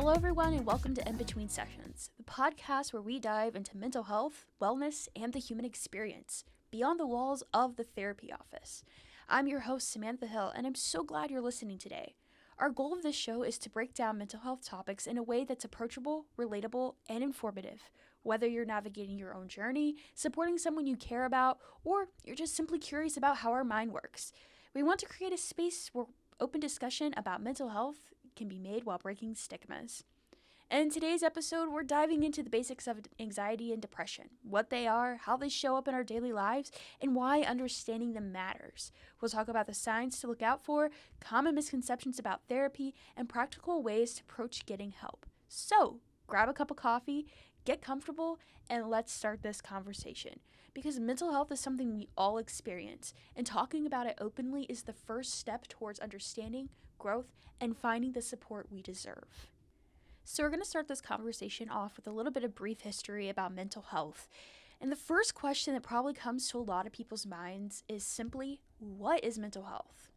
Hello, everyone, and welcome to In-Between Sessions, the podcast where we dive into mental health, wellness, and the human experience beyond the walls of the therapy office. I'm your host, Samantha Hill, and I'm so glad you're listening today. Our goal of this show is to break down mental health topics in a way that's approachable, relatable, and informative. Whether you're navigating your own journey, supporting someone you care about, or you're just simply curious about how our mind works, we want to create a space where open discussion about mental health can be made while breaking stigmas. And in today's episode, we're diving into the basics of anxiety and depression, what they are, how they show up in our daily lives, and why understanding them matters. We'll talk about the signs to look out for, common misconceptions about therapy, and practical ways to approach getting help. So, grab a cup of coffee, get comfortable, and let's start this conversation. Because mental health is something we all experience, and talking about it openly is the first step towards understanding, growth, and finding the support we deserve. So we're going to start this conversation off with a little bit of brief history about mental health. And the first question that probably comes to a lot of people's minds is simply, what is mental health?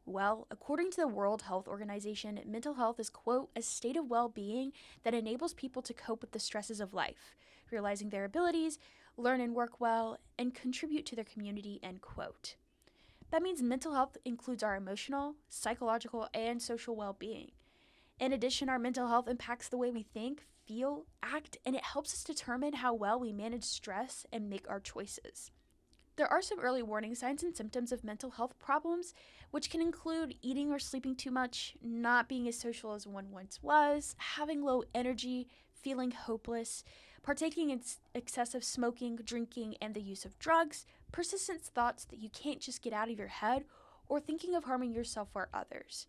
Well, according to the World Health Organization, mental health is, quote, a state of well-being that enables people to cope with the stresses of life, realizing their abilities, learn and work well, and contribute to their community, end quote. That means mental health includes our emotional, psychological, and social well-being. In addition, our mental health impacts the way we think, feel, act, and it helps us determine how well we manage stress and make our choices. There are some early warning signs and symptoms of mental health problems, which can include eating or sleeping too much, not being as social as one once was, having low energy, feeling hopeless, partaking in excessive smoking, drinking, and the use of drugs, persistent thoughts that you can't just get out of your head, or thinking of harming yourself or others.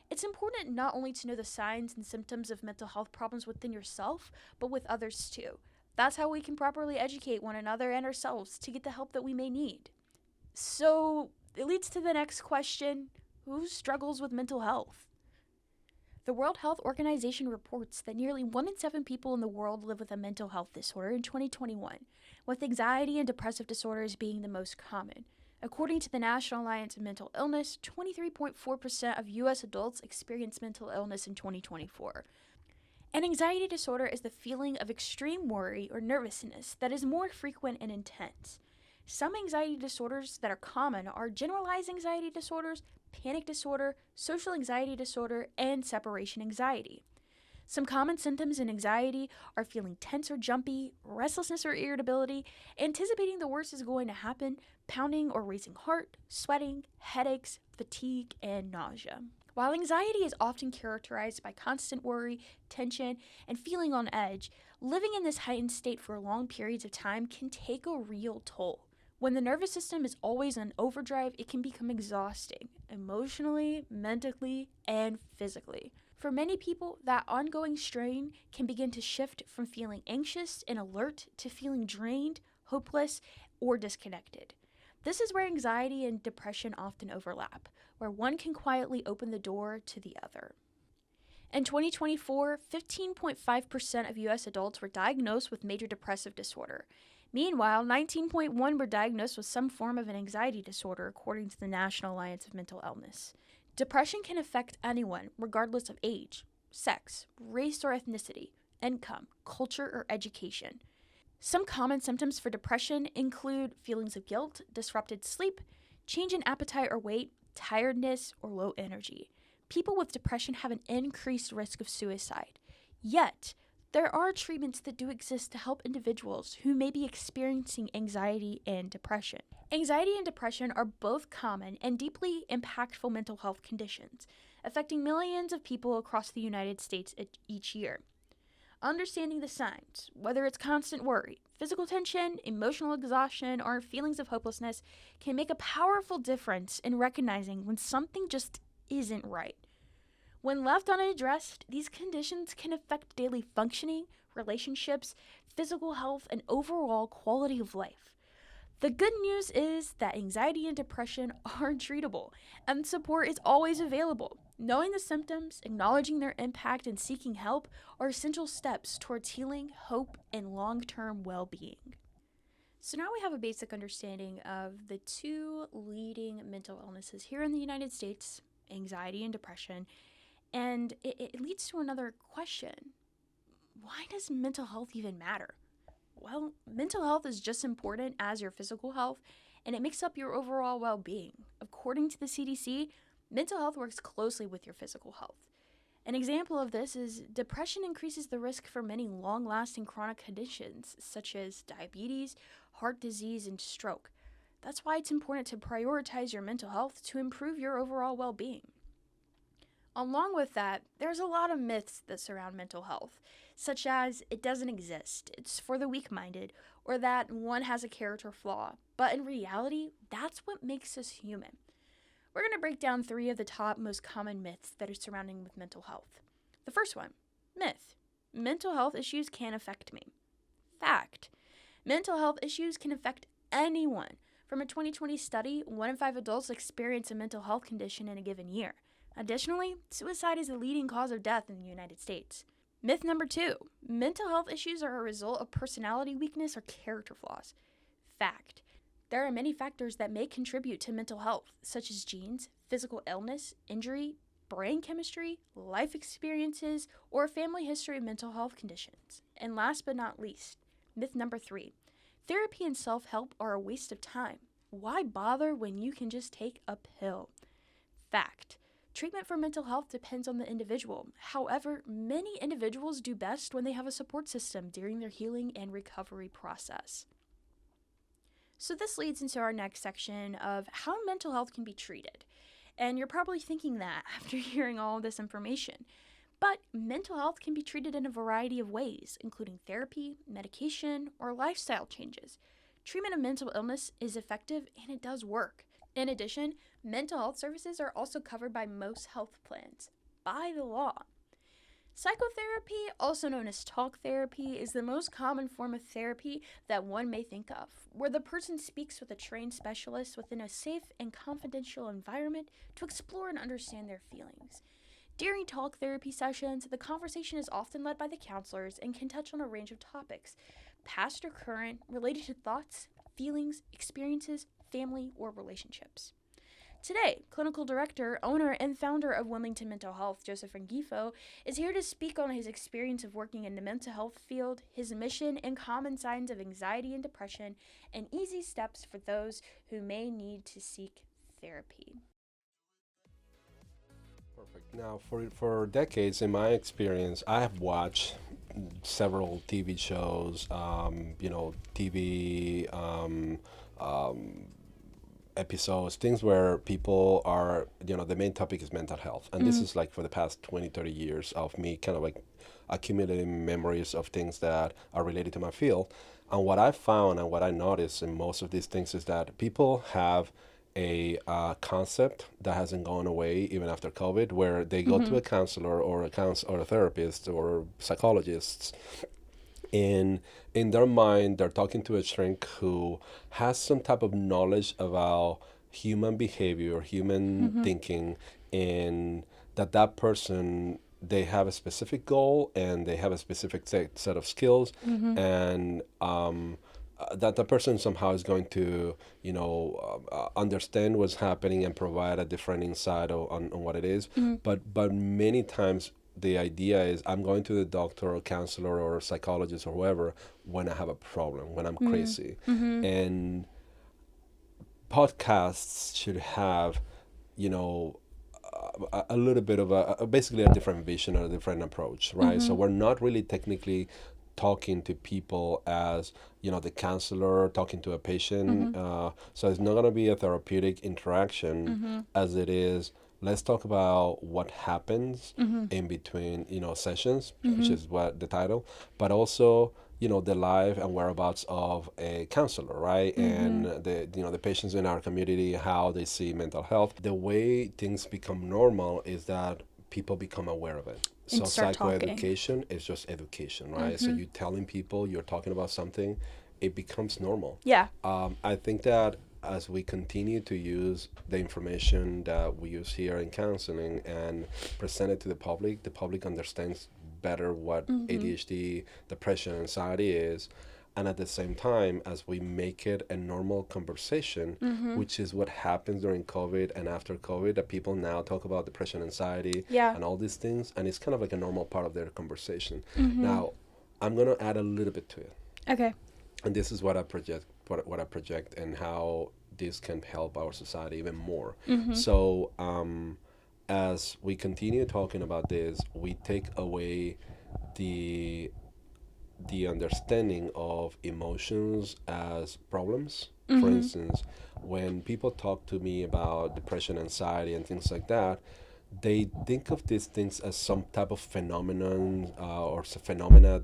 It's important not only to know the signs and symptoms of mental health problems within yourself, but with others too. That's how we can properly educate one another and ourselves to get the help that we may need. So, it leads to the next question: who struggles with mental health? The World Health Organization reports that nearly 1 in 7 people in the world live with a mental health disorder in 2021, with anxiety and depressive disorders being the most common. According to the National Alliance of Mental Illness, 23.4% of U.S. adults experienced mental illness in 2024. An anxiety disorder is the feeling of extreme worry or nervousness that is more frequent and intense. Some anxiety disorders that are common are generalized anxiety disorders, panic disorder, social anxiety disorder, and separation anxiety. Some common symptoms in anxiety are feeling tense or jumpy, restlessness or irritability, anticipating the worst is going to happen, pounding or racing heart, sweating, headaches, fatigue, and nausea. While anxiety is often characterized by constant worry, tension, and feeling on edge, living in this heightened state for long periods of time can take a real toll. When the nervous system is always on overdrive, it can become exhausting, emotionally, mentally, and physically. For many people, that ongoing strain can begin to shift from feeling anxious and alert to feeling drained, hopeless, or disconnected. This is where anxiety and depression often overlap, where one can quietly open the door to the other. In 2024, 15.5% of U.S. adults were diagnosed with major depressive disorder. Meanwhile, 19.1% were diagnosed with some form of an anxiety disorder, according to the National Alliance of Mental Illness. Depression can affect anyone, regardless of age, sex, race or ethnicity, income, culture, or education. Some common symptoms for depression include feelings of guilt, disrupted sleep, change in appetite or weight, tiredness, or low energy. People with depression have an increased risk of suicide. Yet, there are treatments that do exist to help individuals who may be experiencing anxiety and depression. Anxiety and depression are both common and deeply impactful mental health conditions, affecting millions of people across the United States each year. Understanding the signs, whether it's constant worry, physical tension, emotional exhaustion, or feelings of hopelessness, can make a powerful difference in recognizing when something just isn't right. When left unaddressed, these conditions can affect daily functioning, relationships, physical health, and overall quality of life. The good news is that anxiety and depression are treatable, and support is always available. Knowing the symptoms, acknowledging their impact, and seeking help are essential steps towards healing, hope, and long-term well-being. So now we have a basic understanding of the two leading mental illnesses here in the United States, anxiety and depression, And it leads to another question. Why does mental health even matter? Well, mental health is just important as your physical health, and it makes up your overall well being. According to the CDC, mental health works closely with your physical health. An example of this is depression increases the risk for many long lasting chronic conditions such as diabetes, heart disease, and stroke. That's why it's important to prioritize your mental health to improve your overall well being. Along with that, there's a lot of myths that surround mental health, such as it doesn't exist, it's for the weak minded, or that one has a character flaw. But in reality, that's what makes us human. We're going to break down 3 of the top most common myths that are surrounding with mental health. The first one, myth. Mental health issues can't affect me. Fact. Mental health issues can affect anyone. From a 2020 study, 1 in 5 adults experience a mental health condition in a given year. Additionally, suicide is the leading cause of death in the United States. Myth number 2. Mental health issues are a result of personality weakness or character flaws. Fact. There are many factors that may contribute to mental health, such as genes, physical illness, injury, brain chemistry, life experiences, or a family history of mental health conditions. And last but not least, myth number 3. Therapy and self-help are a waste of time. Why bother when you can just take a pill? Fact. Treatment for mental health depends on the individual. However, many individuals do best when they have a support system during their healing and recovery process. So this leads into our next section of how mental health can be treated. And you're probably thinking that after hearing all of this information. But mental health can be treated in a variety of ways, including therapy, medication, or lifestyle changes. Treatment of mental illness is effective and it does work. In addition, mental health services are also covered by most health plans, by the law. Psychotherapy, also known as talk therapy, is the most common form of therapy that one may think of, where the person speaks with a trained specialist within a safe and confidential environment to explore and understand their feelings. During talk therapy sessions, the conversation is often led by the counselors and can touch on a range of topics, past or current, related to thoughts, feelings, experiences, family, or relationships. Today, clinical director, owner, and founder of Wilmington Mental Health, Joseph Rengifo, is here to speak on his experience of working in the mental health field, his mission and common signs of anxiety and depression, and easy steps for those who may need to seek therapy. Perfect. Now, for decades, in my experience, I have watched several TV shows, TV episodes, things where people are, the main topic is mental health. And this is like for the past 20, 30 years of me kind of like accumulating memories of things that are related to my field. And what I found and what I noticed in most of these things is that people have a concept that hasn't gone away even after COVID, where they go to a counselor or a therapist or psychologists. In their mind, they're talking to a shrink who has some type of knowledge about human behavior, human thinking, and that person, they have a specific goal and they have a specific set of skills, and that the person somehow is going to, understand what's happening and provide a different insight on what it is. But many times the idea is I'm going to the doctor or counselor or psychologist or whoever when I have a problem, when I'm crazy. And podcasts should have, a little bit of basically a different vision or a different approach, right? So we're not really technically talking to people as the counselor talking to a patient. So it's not going to be a therapeutic interaction as it is. Let's talk about what happens in between sessions, which is what the title, but also the life and whereabouts of a counselor, right? And the patients in our community, how they see mental health. The way things become normal is that people become aware of it. So psychoeducation is just education, right? So you're telling people, you're talking about something, it becomes normal. Yeah. I think that as we continue to use the information that we use here in counseling and present it to the public understands better what ADHD, depression, anxiety is. And at the same time, as we make it a normal conversation, which is what happens during COVID and after COVID, that people now talk about depression, anxiety, Yeah. and all these things, and it's kind of like a normal part of their conversation. Mm-hmm. Now, I'm gonna add a little bit to it, Okay. and this is what I project, what I project, and how this can help our society even more. Mm-hmm. So, as we continue talking about this, we take away the understanding of emotions as problems. For instance, when people talk to me about depression, anxiety, and things like that, they think of these things as some type of phenomenon, or phenomena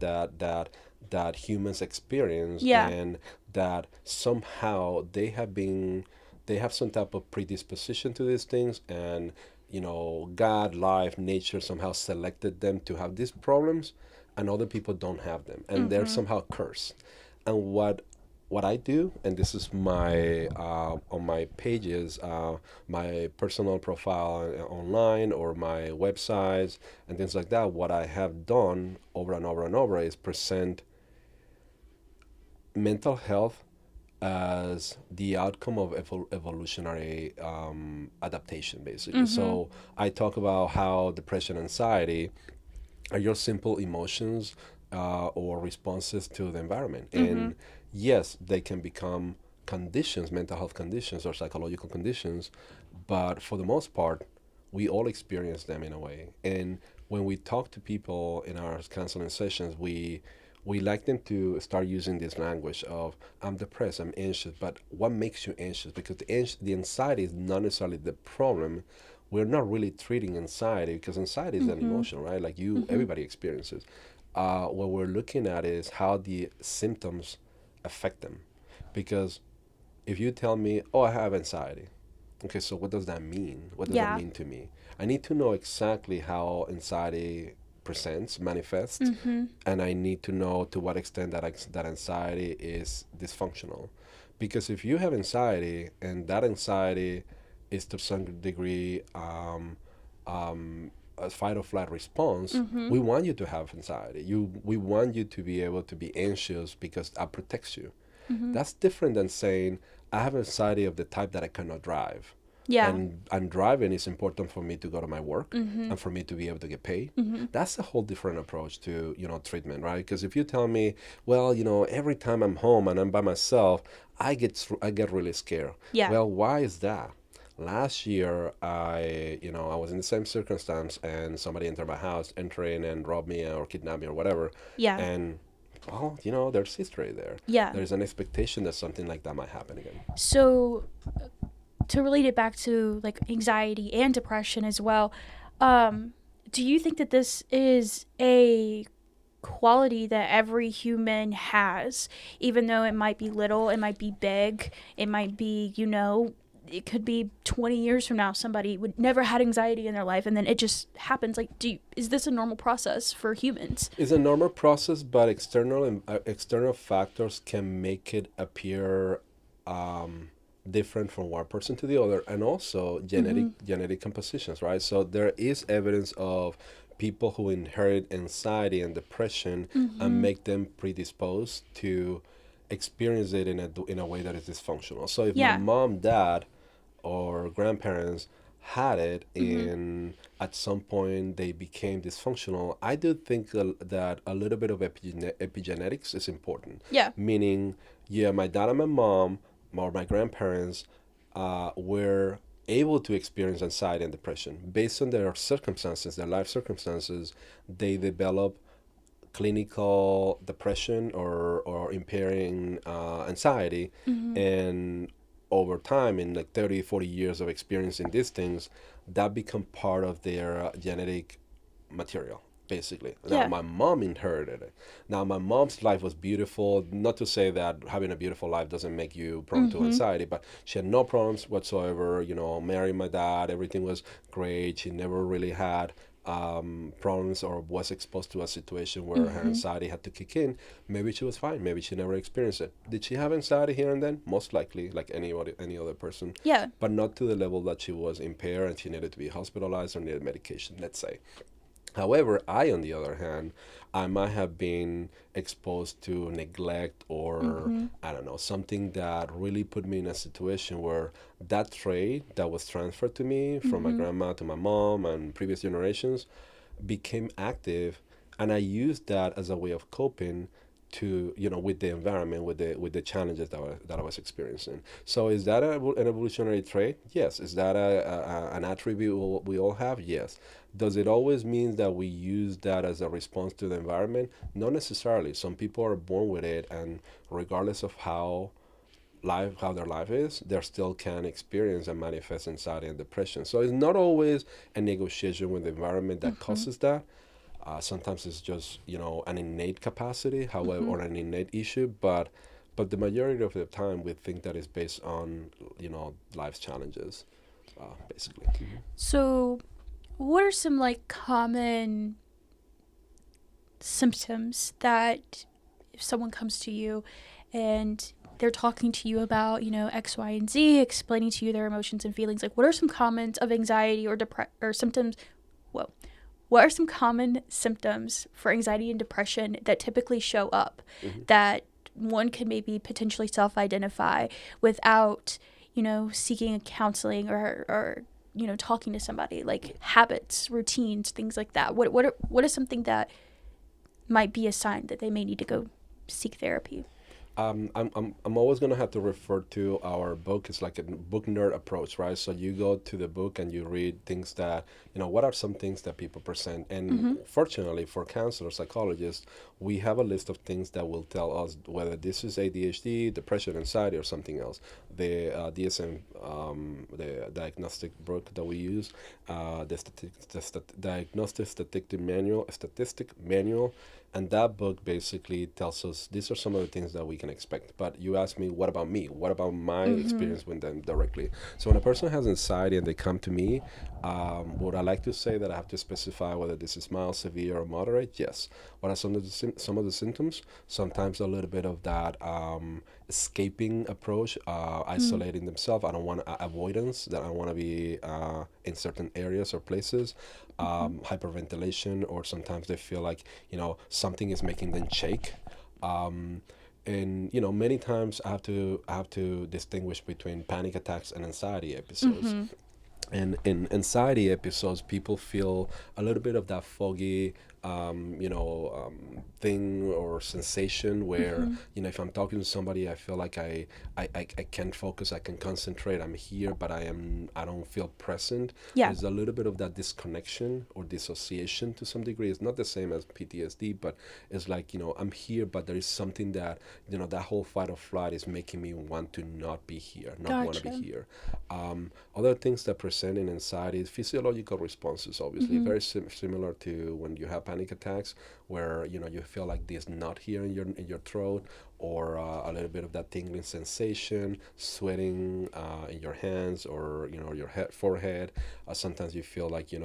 that humans experience, Yeah. and that somehow they have some type of predisposition to these things, and God, life, nature somehow selected them to have these problems, and other people don't have them, and they're somehow cursed. And what I do, and this is my on my pages, my personal profile online, or my websites and things like that, what I have done over and over and over is present mental health as the outcome of evolutionary adaptation, basically. So I talk about how depression, anxiety are your simple emotions, or responses to the environment. And yes, they can become conditions, mental health conditions or psychological conditions, but for the most part, we all experience them in a way. And when we talk to people in our counseling sessions, we like them to start using this language of, I'm depressed, I'm anxious, but what makes you anxious? Because the anxiety is not necessarily the problem. We're not really treating anxiety, because anxiety is an emotion, right? Like everybody experiences. What we're looking at is how the symptoms affect them. Because if you tell me, oh, I have anxiety, okay, so what does that mean? What does that Yeah. mean to me? I need to know exactly how anxiety presents, manifests, and I need to know to what extent that anxiety is dysfunctional. Because if you have anxiety, and that anxiety is to some degree a fight or flight response, we want you to have anxiety. We want you to be able to be anxious because that protects you. That's different than saying, I have anxiety of the type that I cannot drive. Yeah. And driving is important for me to go to my work, and for me to be able to get paid. That's a whole different approach to treatment, right? Because if you tell me, well, every time I'm home and I'm by myself, I get really scared. Yeah. Well, why is that? Last year, I was in the same circumstance, and somebody entered my house, entering and robbed me or kidnapped me or whatever. Yeah. And well, there's history there. Yeah. There's an expectation that something like that might happen again. So, to relate it back to like anxiety and depression as well, do you think that this is a quality that every human has, even though it might be little, it might be big, it might be, it could be 20 years from now somebody would never had anxiety in their life, and then it just happens? Like, is this a normal process for humans? It's a normal process, but external factors can make it appear different from one person to the other, and also genetic compositions, right? So there is evidence of people who inherit anxiety and depression and make them predisposed to experience it in a way that is dysfunctional. So if my mom, dad, or grandparents had it, and at some point they became dysfunctional, I do think that a little bit of epigenetics is important. Yeah. Meaning, my dad and my mom or my grandparents were able to experience anxiety and depression based on their circumstances, their life circumstances. They develop clinical depression or impairing anxiety, and over time, in like 30, 40 years of experiencing these things, that become part of their genetic material, basically. Now, my mom inherited it. Now, my mom's life was beautiful. Not to say that having a beautiful life doesn't make you prone to anxiety, but she had no problems whatsoever. Married my dad, everything was great. She never really had problems or was exposed to a situation where her anxiety had to kick in. Maybe she was fine. Maybe she never experienced it. Did she have anxiety here and then? Most likely, like any other person. Yeah. But not to the level that she was impaired and she needed to be hospitalized or needed medication, let's say. However, on the other hand, I might have been exposed to neglect or, Mm-hmm. I don't know, something that really put me in a situation where that trait that was transferred to me from my Mm-hmm. grandma to my mom and previous generations became active, and I used that as a way of coping to, with the environment, with the challenges that I was experiencing. So is that an evolutionary trait? Yes. Is that an attribute we all have? Yes. Does it always mean that we use that as a response to the environment? Not necessarily. Some people are born with it, and regardless of how their life is, they still can experience and manifest anxiety and depression. So it's not always a negotiation with the environment that Mm-hmm. causes that. Sometimes it's just an innate capacity, however, Mm-hmm. or an innate issue. But the majority of the time, we think that is based on life's challenges, basically. So, what are some like common symptoms that if someone comes to you and they're talking to you about, X, Y, and Z, explaining to you their emotions and feelings, like what are some comments of anxiety or symptoms? Whoa. What are some common symptoms for anxiety and depression that typically show up Hmm. that one can maybe potentially self-identify without, seeking a counseling or talking to somebody, like habits, routines, things like that? What is something that might be a sign that they may need to go seek therapy? I'm always gonna have to refer to our book. It's like a book nerd approach, right? So you go to the book and you read things that what are some things that people present. And Mm-hmm. fortunately for counselors, psychologists, we have a list of things that will tell us whether this is ADHD, depression, anxiety, or something else. The DSM, the diagnostic book that we use, the diagnostic statistic manual, and that book basically tells us these are some of the things that we can expect. But you ask me, what about me? What about my Mm-hmm. experience with them directly? So when a person has anxiety and they come to me, would I like to say that I have to specify whether this is mild, severe, or moderate? Yes. What are some of the symptoms? Sometimes a little bit of that escaping approach, Mm-hmm. isolating themselves. I don't want avoidance. That I want to be in certain areas or places. Hyperventilation, or sometimes they feel like something is making them shake. Um, and many times I have to distinguish between panic attacks and anxiety episodes. Mm-hmm. And in anxiety episodes, people feel a little bit of that foggy, thing or sensation where, Mm-hmm. if I'm talking to somebody, I feel like I can't focus, I can concentrate, I'm here, but I don't feel present. Yeah. There's a little bit of that disconnection or dissociation to some degree. It's not the same as PTSD, but it's like, I'm here, but there is something that, that whole fight or flight is making me want to not be here, not want to be Gotcha. here. Other things that present in anxiety is physiological responses, obviously, Mm-hmm. very similar to when you have panic attacks, where you feel like this knot here in your throat, or a little bit of that tingling sensation, sweating in your hands or your forehead. Sometimes you feel like you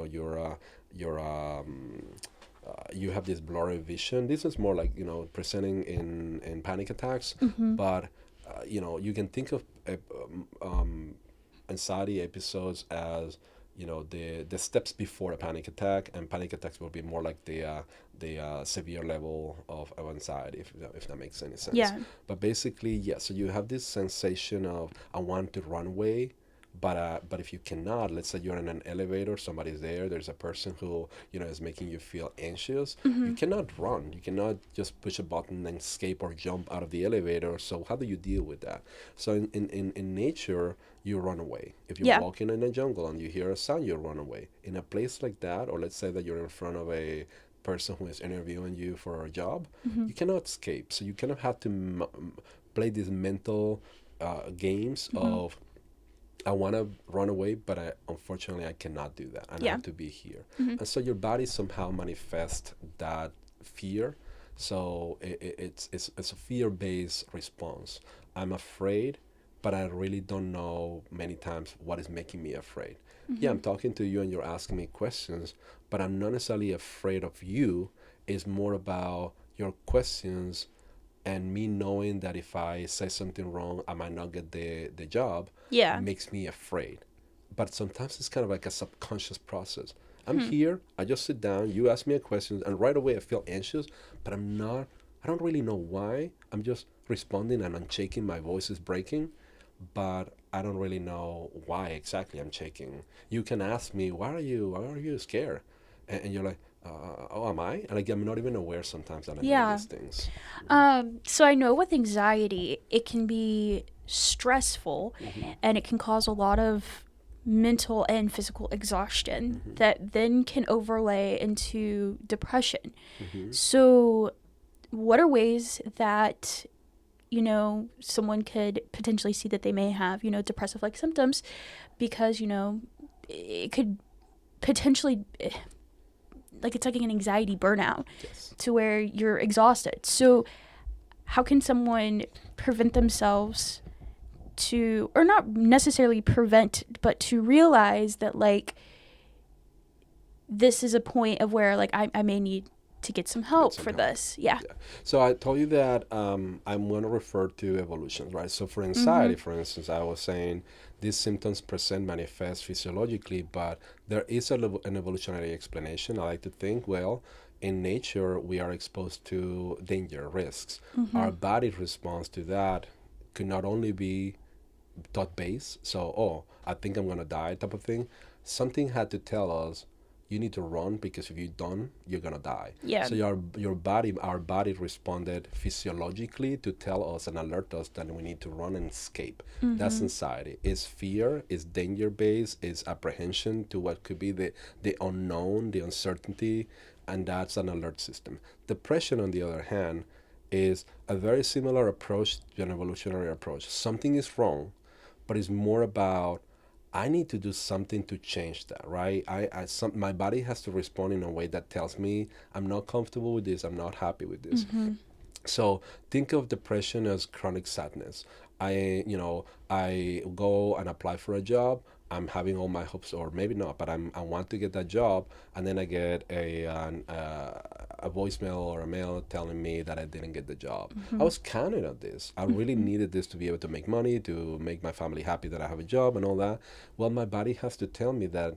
have this blurry vision. This is more like presenting in panic attacks, Mm-hmm. but you can think of anxiety episodes as the steps before a panic attack, and panic attacks will be more like the severe level of anxiety, if that makes any sense. Yeah. But basically, yeah, so you have this sensation of I want to run away, but if you cannot, let's say you're in an elevator, somebody's there's a person who is making you feel anxious. You Mm-hmm. cannot run, you cannot just push a button and escape or jump out of the elevator. So how do you deal with that? So in nature, you run away. If you're Yeah. walking in a jungle and you hear a sound, you run away. In a place like that, or let's say that you're in front of a person who is interviewing you for a job, Mm-hmm. you cannot escape. So you kind of have to play these mental games Mm-hmm. of I want to run away, but unfortunately I cannot do that, and I Yeah. have to be here. Mm-hmm. And so your body somehow manifests that fear. So it's a fear-based response. I'm afraid, but I really don't know many times what is making me afraid. Yeah, Mm-hmm. I'm talking to you and you're asking me questions, but I'm not necessarily afraid of you. It's more about your questions and me knowing that if I say something wrong, I might not get the job, Yeah. makes me afraid. But sometimes it's kind of like a subconscious process. I'm here, I just sit down, you ask me a question, and right away I feel anxious, but I don't really know why. I'm just responding and I'm shaking, my voice is breaking, but I don't really know why exactly I'm shaking. You can ask me, why are you scared? And you're like, oh, am I? And like, I'm not even aware sometimes that I'm doing Yeah. these things. So I know with anxiety, it can be stressful and it can cause a lot of mental and physical exhaustion that then can overlay into depression. So, what are ways that, someone could potentially see that they may have, depressive like symptoms because, it could potentially, like, it's like an anxiety burnout Yes. to where you're exhausted. So, how can someone prevent themselves to, or not necessarily prevent, but to realize that, like, this is a point of where, like, I may need to get some help some for help. this. Yeah. So I told you that I'm going to refer to evolutions, right? So for anxiety, for instance, I was saying these symptoms present manifest physiologically, but there is an evolutionary explanation. I like to think, well, in nature, we are exposed to danger, risks. Our body response to that could not only be thought based, so, oh, I think I'm going to die type of thing. Something had to tell us, you need to run because if you don't, you're gonna die. Yeah. So our body responded physiologically to tell us and alert us that we need to run and escape. That's anxiety. It's fear. It's danger based. It's apprehension to what could be the unknown, the uncertainty, and that's an alert system. Depression, on the other hand, is a very similar approach to an evolutionary approach. Something is wrong, but it's more about I need to do something to change that, right? My body has to respond in a way that tells me I'm not comfortable with this, I'm not happy with this. So think of depression as chronic sadness. I go and apply for a job. I'm having all my hopes, or maybe not, but I want to get that job, and then I get a voicemail or a mail telling me that I didn't get the job. I was counting on this. I really needed this to be able to make money, to make my family happy that I have a job and all that. Well, my body has to tell me that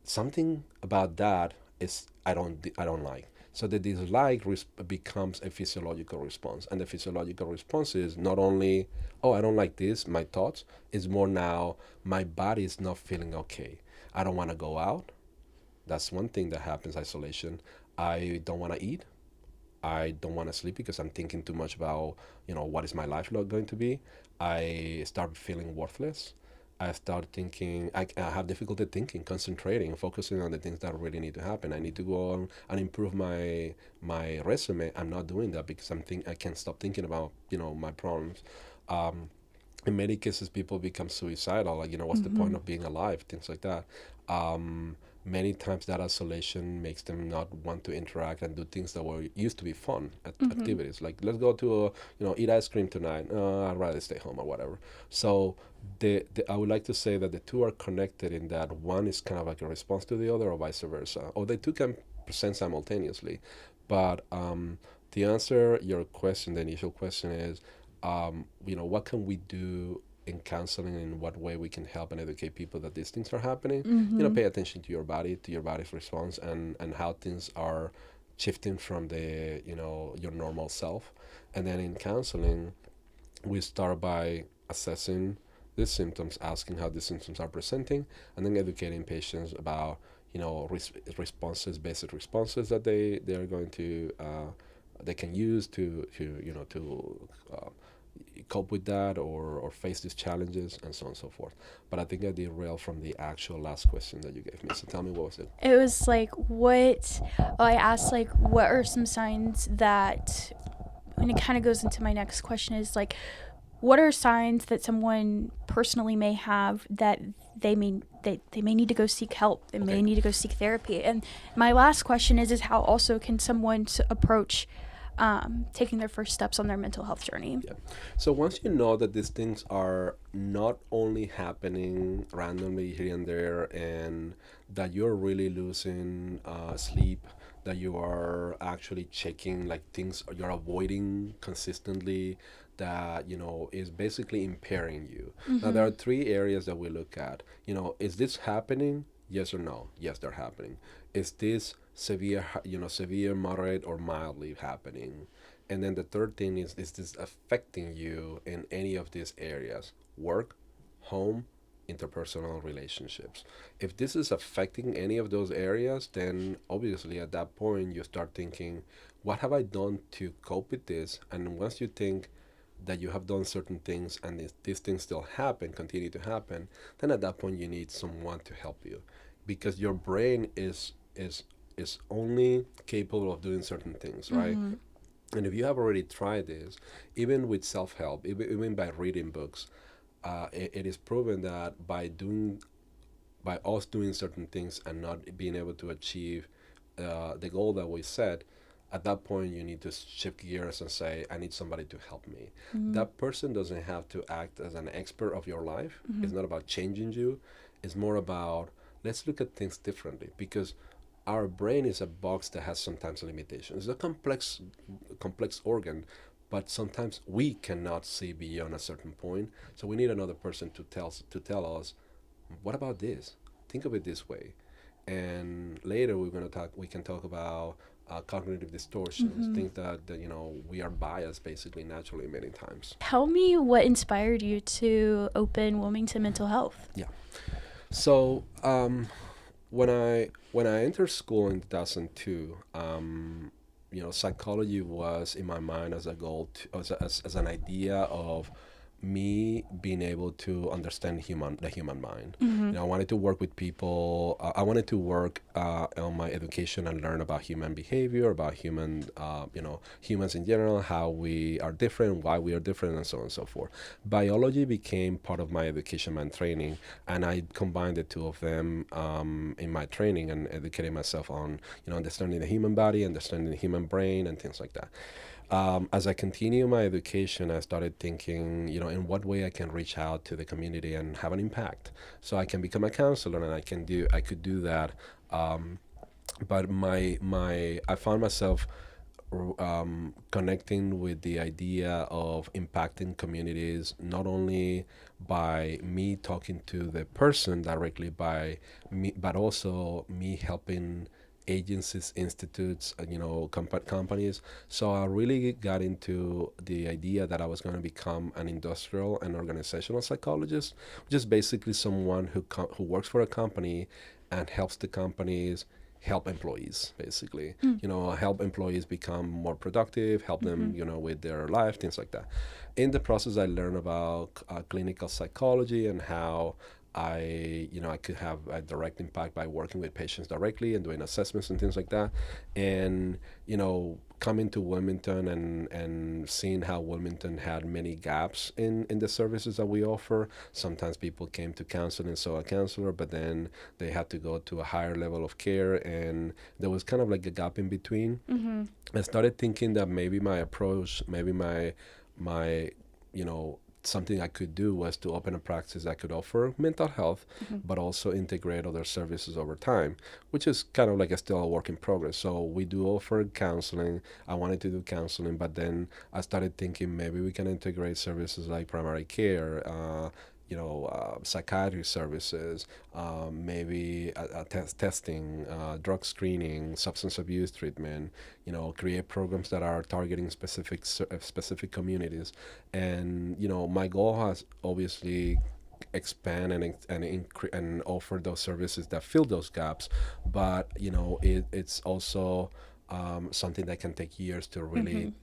something about that is I don't like. So the dislike becomes a physiological response, and the physiological response is not only, oh, I don't like this, my thoughts. It's more now my body is not feeling okay. I don't want to go out. That's one thing that happens. Isolation. I don't want to eat. I don't want to sleep because I'm thinking too much about, what is my life going to be. I start feeling worthless. I start thinking, I have difficulty thinking, concentrating, focusing on the things that really need to happen. I need to go on and improve my resume. I'm not doing that because I can't stop thinking about, my problems. In many cases, people become suicidal. Like, what's the point of being alive? Things like that. Many times that isolation makes them not want to interact and do things that were used to be fun activities. Like, let's go to eat ice cream tonight. I'd rather stay home or whatever. So I would like to say that the two are connected in that one is kind of like a response to the other, or vice versa, or the two can present simultaneously. But to answer your question, the initial question is, what can we do in counseling, in what way we can help and educate people that these things are happening. Pay attention to your body, to your body's response, and how things are shifting from the your normal self. And then in counseling, we start by assessing these symptoms, asking how these symptoms are presenting, and then educating patients about basic responses that they are going to they can use to cope with that, or face these challenges, and so on and so forth. But I think I derailed from the actual last question that you gave me. So tell me, what was it? It was like, I asked, like, what are some signs that, and it kind of goes into my next question, is like, what are signs that someone personally may have that they may need to go seek help, they may need to go seek therapy? And my last question is how also can someone approach taking their first steps on their mental health journey? Yeah. So once you know that these things are not only happening randomly here and there, and that you're really losing sleep, that you are actually checking like things you're avoiding consistently, that is basically impairing you. Now there are three areas that we look at. Is this happening? Yes or no? Yes, they're happening. Is this severe, moderate, or mildly happening? And then the third thing is this affecting you in any of these areas? Work, home, interpersonal relationships. If this is affecting any of those areas, then obviously at that point you start thinking, what have I done to cope with this? And once you think that you have done certain things and these things still happen, continue to happen, then at that point you need someone to help you, because your brain is only capable of doing certain things, right? Mm-hmm. And if you have already tried this, even with self-help, even by reading books, it is proven that by us doing certain things and not being able to achieve the goal that we set, at that point you need to shift gears and say, I need somebody to help me. Mm-hmm. That person doesn't have to act as an expert of your life. Mm-hmm. It's not about changing you. It's more about, let's look at things differently, because our brain is a box that has sometimes limitations. It's a complex organ, but sometimes we cannot see beyond a certain point. So we need another person to tell us, what about this? Think of it this way. And later we can talk about cognitive distortions, Mm-hmm. things that we are biased basically naturally many times. Tell me what inspired you to open Wilmington Mental Health. Yeah. So when I entered school in 2002, psychology was in my mind as a goal, as an idea of me being able to understand the human mind. Mm-hmm. I wanted to work with people. I wanted to work on my education and learn about human behavior, about humans in general, how we are different, why we are different, and so on and so forth. Biology became part of my education and training, and I combined the two of them in my training and educating myself on understanding the human body, understanding the human brain, and things like that. As I continue my education, I started thinking, in what way I can reach out to the community and have an impact. So I can become a counselor, and I could do that. But I found myself connecting with the idea of impacting communities, not only by me talking to the person directly, by me, but also me helping agencies, institutes, companies. So I really got into the idea that I was going to become an industrial and organizational psychologist, which is basically someone who works for a company and helps the companies help employees, basically. Help employees become more productive, help them, with their life, things like that. In the process, I learned about clinical psychology and how I could have a direct impact by working with patients directly and doing assessments and things like that. And, coming to Wilmington and seeing how Wilmington had many gaps in the services that we offer. Sometimes people came to counseling and saw a counselor, but then they had to go to a higher level of care, and there was kind of like a gap in between. Mm-hmm. I started thinking that maybe my approach, maybe my something I could do was to open a practice that could offer mental health, but also integrate other services over time, which is kind of like still a work in progress. So we do offer counseling. I wanted to do counseling, but then I started thinking maybe we can integrate services like primary care, psychiatry services, maybe testing, drug screening, substance abuse treatment. Create programs that are targeting specific communities. And my goal has obviously expand and offer those services that fill those gaps, but it's also something that can take years to really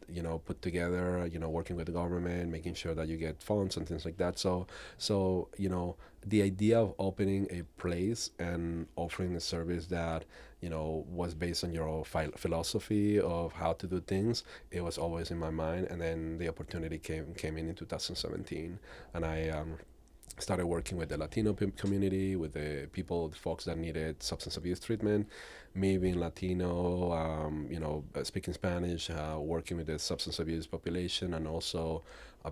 put together, working with the government, making sure that you get funds and things like that. So the idea of opening a place and offering a service that was based on your philosophy of how to do things, it was always in my mind. And then the opportunity came in 2017, and I started working with the Latino community, with the folks that needed substance abuse treatment. Me being Latino, speaking Spanish, working with the substance abuse population, and also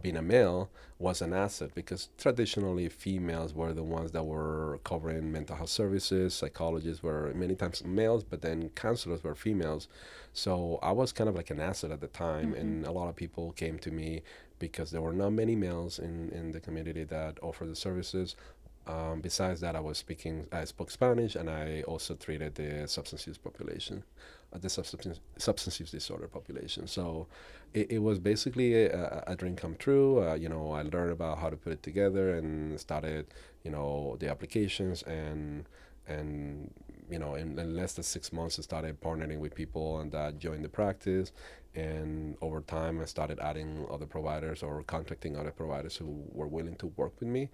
being a male was an asset, because traditionally females were the ones that were covering mental health services. Psychologists were many times males, but then counselors were females. So I was kind of like an asset at the time, and a lot of people came to me because there were not many males in the community that offered the services. Besides that, I spoke Spanish, and I also treated the substance use population, the substance use disorder population. So it was basically a dream come true. I learned about how to put it together and started, the applications and in less than 6 months, I started partnering with people and that joined the practice. And over time, I started adding other providers or contacting other providers who were willing to work with me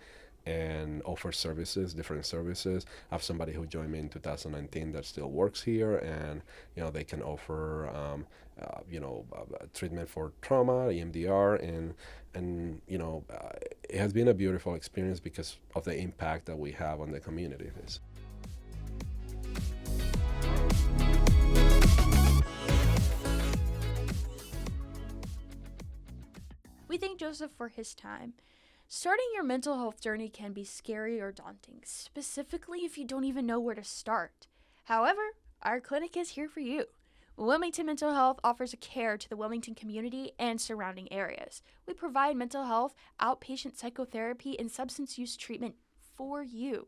and offer different services. I have somebody who joined me in 2019 that still works here, and they can offer treatment for trauma, EMDR, and it has been a beautiful experience because of the impact that we have on the community. We thank Joseph for his time. Starting your mental health journey can be scary or daunting, specifically if you don't even know where to start. However, our clinic is here for you. Wilmington Mental Health offers care to the Wilmington community and surrounding areas. We provide mental health, outpatient psychotherapy, and substance use treatment for you.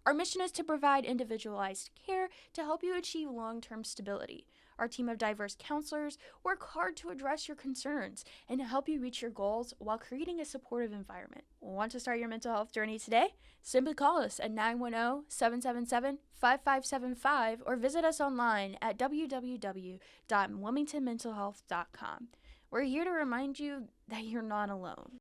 Our mission is to provide individualized care to help you achieve long-term stability. Our team of diverse counselors work hard to address your concerns and to help you reach your goals while creating a supportive environment. Want to start your mental health journey today? Simply call us at 910-777-5575 or visit us online at www.wilmingtonmentalhealth.com. We're here to remind you that you're not alone.